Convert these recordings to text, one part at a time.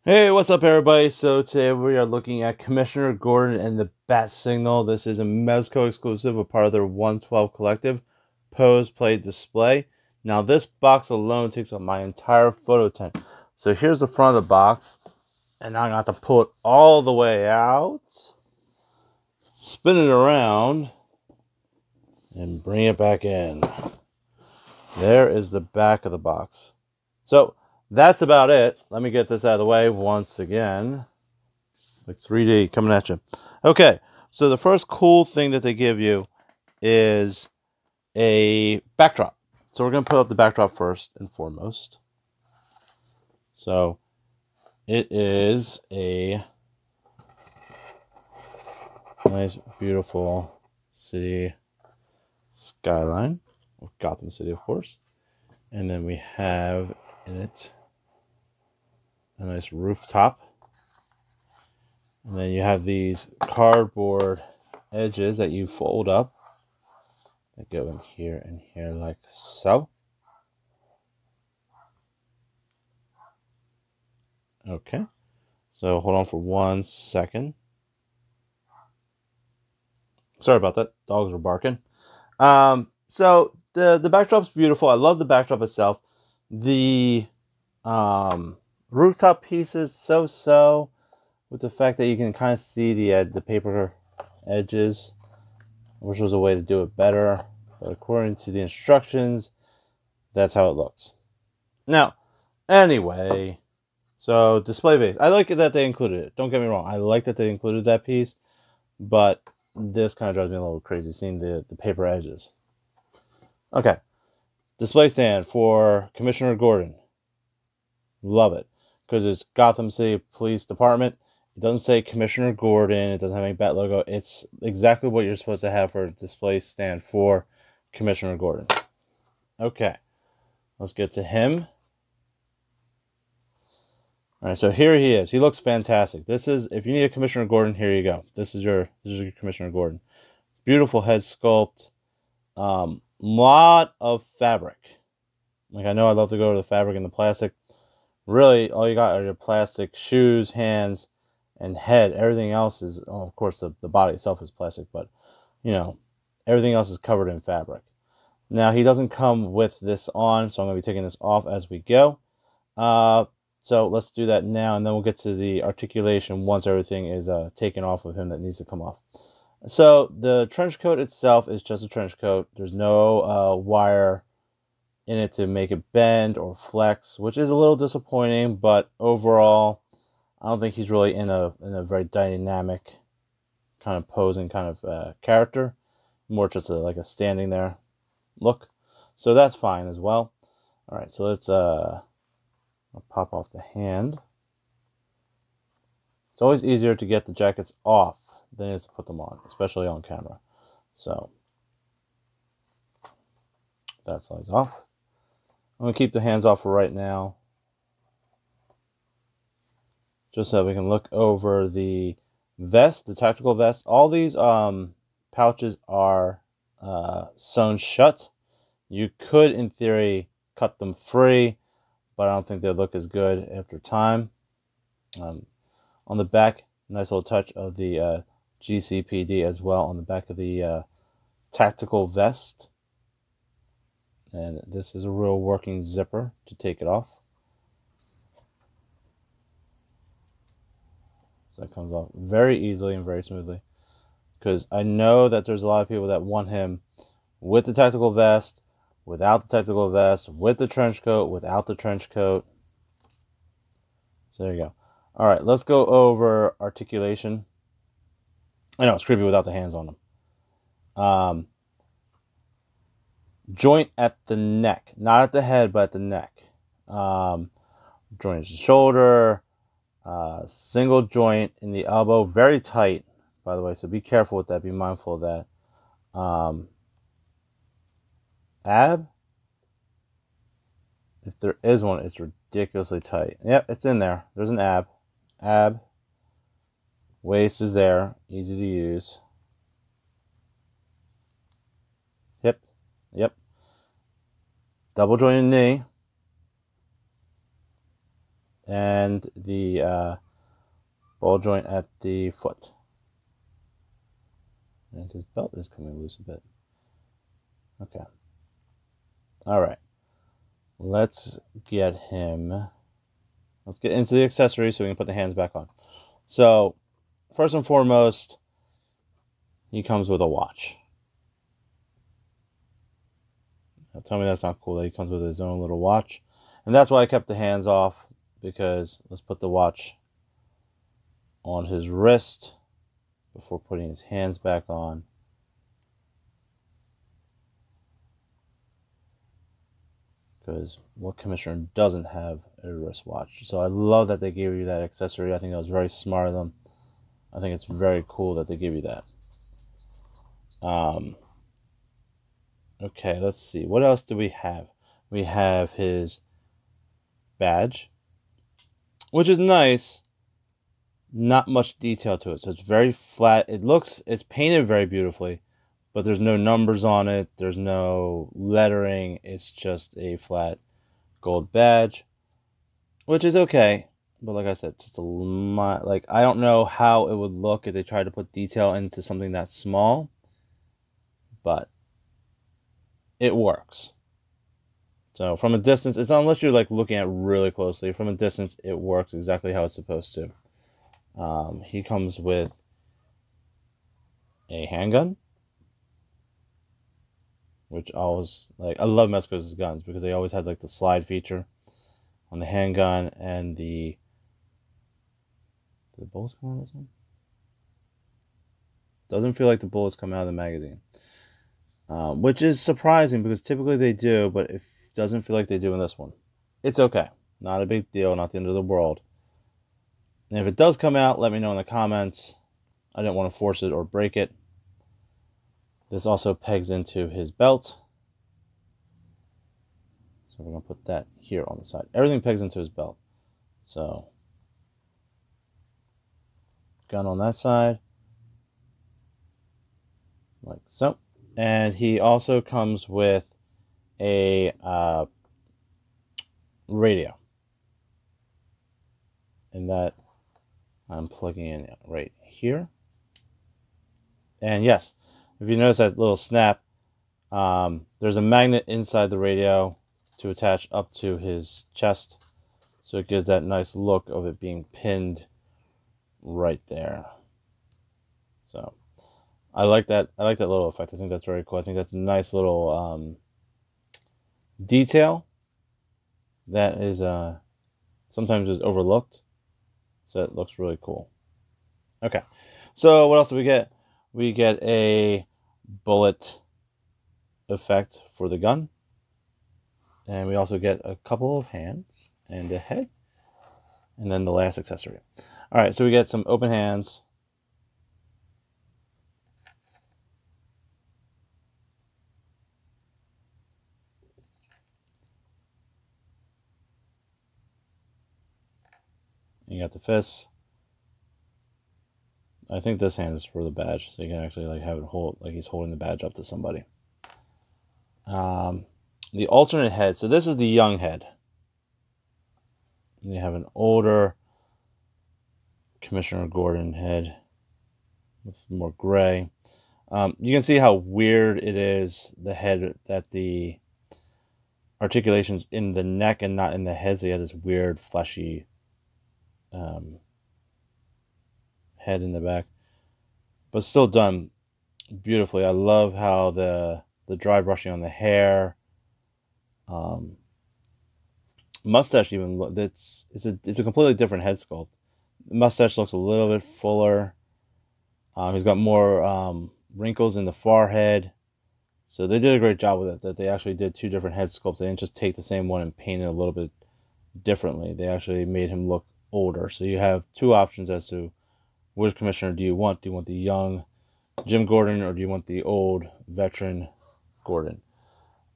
Hey, what's up, everybody? So today we are looking at Commissioner Gordon and the Bat Signal. This is a Mezco exclusive, a part of their 112 collective, Pose, Play, Display. Now this box alone takes up my entire photo tent. So here's the front of the box, and now I got to pull it all the way out, spin it around, and bring it back in. There is the back of the box. So that's about it. Let me get this out of the way once again. Like 3D coming at you. Okay, so the first cool thing that they give you is a backdrop. So we're going to put up the backdrop first and foremost. So it is a nice, beautiful city skyline of Gotham City, of course. And then we have in it a nice rooftop. And then you have these cardboard edges that you fold up that go in here and here like so. Okay, so hold on for 1 second. Sorry about that. Dogs were barking. So the backdrop's beautiful. I love the backdrop itself. The rooftop piece is so with the fact that you can kind of see the paper edges. I wish there was a way to do it better, but according to the instructions, that's how it looks. Now, anyway, so display base. I like it that they included it. Don't get me wrong. I like that they included that piece, but this kind of drives me a little crazy seeing the paper edges. Okay, display stand for Commissioner Gordon. Love it because it's Gotham City Police Department. It doesn't say Commissioner Gordon. It doesn't have any bat logo. It's exactly what you're supposed to have for a display stand for Commissioner Gordon. Okay, let's get to him. All right, so here he is. He looks fantastic. This is, if you need a Commissioner Gordon, here you go. This is your Commissioner Gordon. Beautiful head sculpt. Lot of fabric. Like, I know I love to go to the fabric and the plastic. Really, all you got are your plastic shoes, hands, and head. Everything else is, oh, of course, the body itself is plastic, but, you know, everything else is covered in fabric. Now, he doesn't come with this on, so I'm going to be taking this off as we go. So let's do that now, and then we'll get to the articulation once everything is taken off of him that needs to come off. So the trench coat itself is just a trench coat. There's no wire in it to make it bend or flex, which is a little disappointing, but overall, I don't think he's really in a very dynamic kind of posing kind of character. More just like a standing there look. So that's fine as well. All right, so let's I'll pop off the hand. It's always easier to get the jackets off than it is to put them on, especially on camera. So that slides off. I'm going to keep the hands off for right now, just so we can look over the vest, the tactical vest. All these pouches are sewn shut. You could, in theory, cut them free, but I don't think they look as good after time. On the back, nice little touch of the GCPD as well on the back of the tactical vest. And this is a real working zipper to take it off. So that comes off very easily and very smoothly. Because I know that there's a lot of people that want him with the tactical vest, without the tactical vest, with the trench coat, without the trench coat. So there you go. All right, let's go over articulation. I know it's creepy without the hands on them. Joint at the neck, not at the head, but at the neck. Joint at the shoulder. Single joint in the elbow, very tight, by the way. So be careful with that. Be mindful of that. Ab, if there is one, it's ridiculously tight. Yep, it's in there. There's an ab. Ab. Waist is there, easy to use. Hip, yep. Double jointed knee. and the ball joint at the foot. And his belt is coming loose a bit. Okay. All right. Let's get him. Let's get into the accessory so we can put the hands back on. So, first and foremost, he comes with a watch. Now, tell me that's not cool that he comes with his own little watch. And that's why I kept the hands off, because let's put the watch on his wrist before putting his hands back on. Because what commissioner doesn't have a wristwatch? So I love that they gave you that accessory. I think that was very smart of them. I think it's very cool that they give you that. Okay, let's see. What else do we have? We have his badge, which is nice. Not much detail to it. So it's very flat. It's painted very beautifully, but there's no numbers on it. There's no lettering. It's just a flat gold badge, which is okay. But like I said, just I don't know how it would look if they tried to put detail into something that small, but it works. So from a distance, it's not unless you're like looking at it really closely. From a distance, it works exactly how it's supposed to. He comes with a handgun, which I love Mezco's guns because they always have like the slide feature on the handgun, and did the bullets come out of this one? Doesn't feel like the bullets come out of the magazine, which is surprising because typically they do, but it doesn't feel like they do in this one. It's okay, not a big deal, not the end of the world. And if it does come out, let me know in the comments. I didn't want to force it or break it. This also pegs into his belt. So we're going to put that here on the side. Everything pegs into his belt. So, gun on that side. Like so. And he also comes with a radio. And that I'm plugging in right here. And yes, if you notice that little snap, there's a magnet inside the radio to attach up to his chest. So it gives that nice look of it being pinned right there. So I like that. I like that little effect. I think that's very cool. I think that's a nice little detail that is sometimes is overlooked. So it looks really cool. Okay, so what else do we get? We get a bullet effect for the gun. And we also get a couple of hands and a head. And then the last accessory. All right, so we get some open hands. You got the fists. I think this hand is for the badge, so you can actually like have it hold like he's holding the badge up to somebody. The alternate head. So this is the young head. And you have an older Commissioner Gordon head with more gray. You can see how weird it is, the head, that the articulation's in the neck and not in the head. So you have this weird fleshy head in the back, but still done beautifully. I love how the dry brushing on the hair, mustache even. It's a completely different head sculpt. The mustache looks a little bit fuller. He's got more wrinkles in the forehead. So they did a great job with it. That they actually did two different head sculpts. They didn't just take the same one and paint it a little bit differently. They actually made him look older. So you have two options as to which commissioner do you want. Do you want the young Jim Gordon or do you want the old veteran Gordon?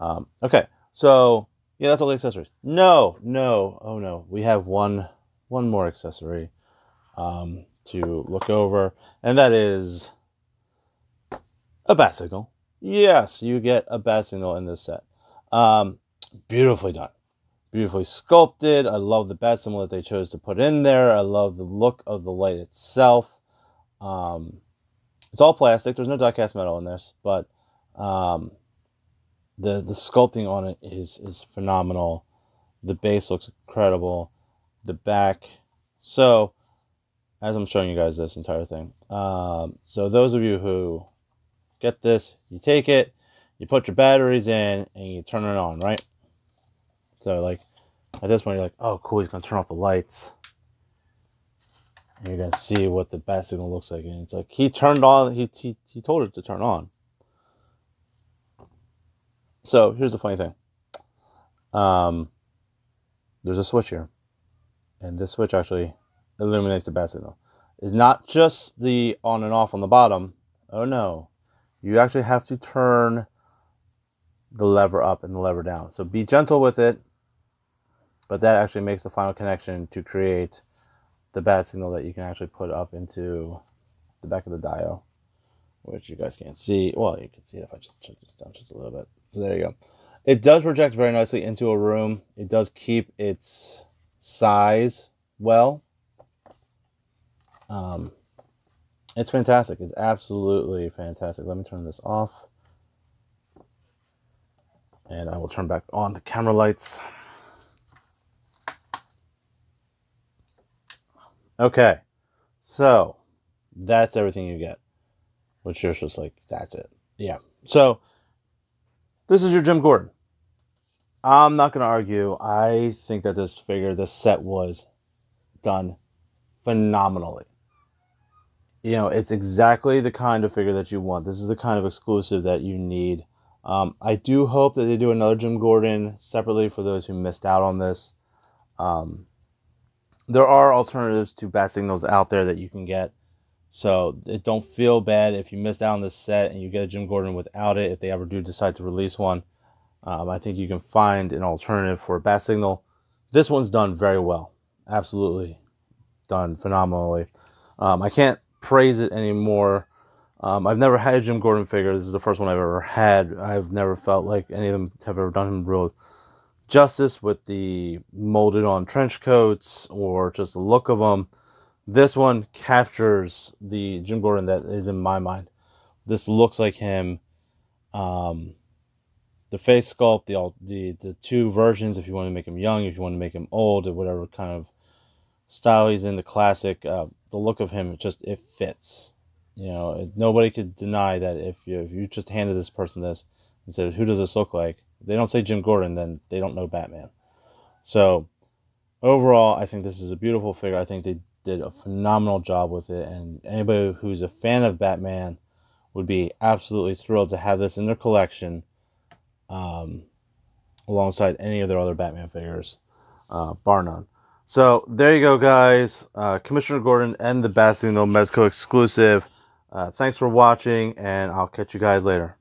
Okay, so yeah, that's all the accessories. Oh no, we have one more accessory to look over, and that is a bat signal. Yes, you get a bat signal in this set. Beautifully done. beautifully sculpted. I love the bat symbol that they chose to put in there. I love the look of the light itself. It's all plastic. There's no die-cast metal in this, but the sculpting on it is phenomenal. The base looks incredible. The back. So, as I'm showing you guys this entire thing. So those of you who get this, you take it, you put your batteries in, and you turn it on, right? So, like, at this point, you're like, oh, cool, he's going to turn off the lights. And you're going to see what the bat signal looks like. And it's like, he turned on, he told it to turn on. So, here's the funny thing. There's a switch here. And this switch actually illuminates the bat signal. It's not just the on and off on the bottom. Oh, no. You actually have to turn the lever up and the lever down. So be gentle with it, but that actually makes the final connection to create the bat signal that you can actually put up into the back of the dial, which you guys can't see. Well, you can see it if I just check this down just a little bit. So there you go. It does project very nicely into a room. It does keep its size well. It's fantastic. It's absolutely fantastic. Let me turn this off. And I will turn back on the camera lights. Okay. So, that's everything you get. Which is just like, that's it. Yeah. So, this is your Jim Gordon. I'm not going to argue. I think that this set was done phenomenally. You know, it's exactly the kind of figure that you want. This is the kind of exclusive that you need. I do hope that they do another Jim Gordon separately for those who missed out on this. There are alternatives to bat signals out there that you can get. So don't feel bad if you missed out on this set and you get a Jim Gordon without it. If they ever do decide to release one, I think you can find an alternative for a bat signal. This one's done very well. Absolutely done phenomenally. I can't praise it anymore. I've never had a Jim Gordon figure. This is the first one I've ever had. I've never felt like any of them have ever done him real justice with the molded on trench coats or just the look of them. This one captures the Jim Gordon that is in my mind. This looks like him. The face sculpt, the two versions, if you want to make him young, if you want to make him old, or whatever kind of style he's in, the classic, the look of him, it fits. You know, nobody could deny that if you just handed this person this and said, who does this look like? If they don't say Jim Gordon, then they don't know Batman. So, overall, I think this is a beautiful figure. I think they did a phenomenal job with it, and anybody who's a fan of Batman would be absolutely thrilled to have this in their collection, alongside any of their other Batman figures, bar none. So, there you go, guys. Commissioner Gordon and the Bat Signal Mezco exclusive. Thanks for watching, and I'll catch you guys later.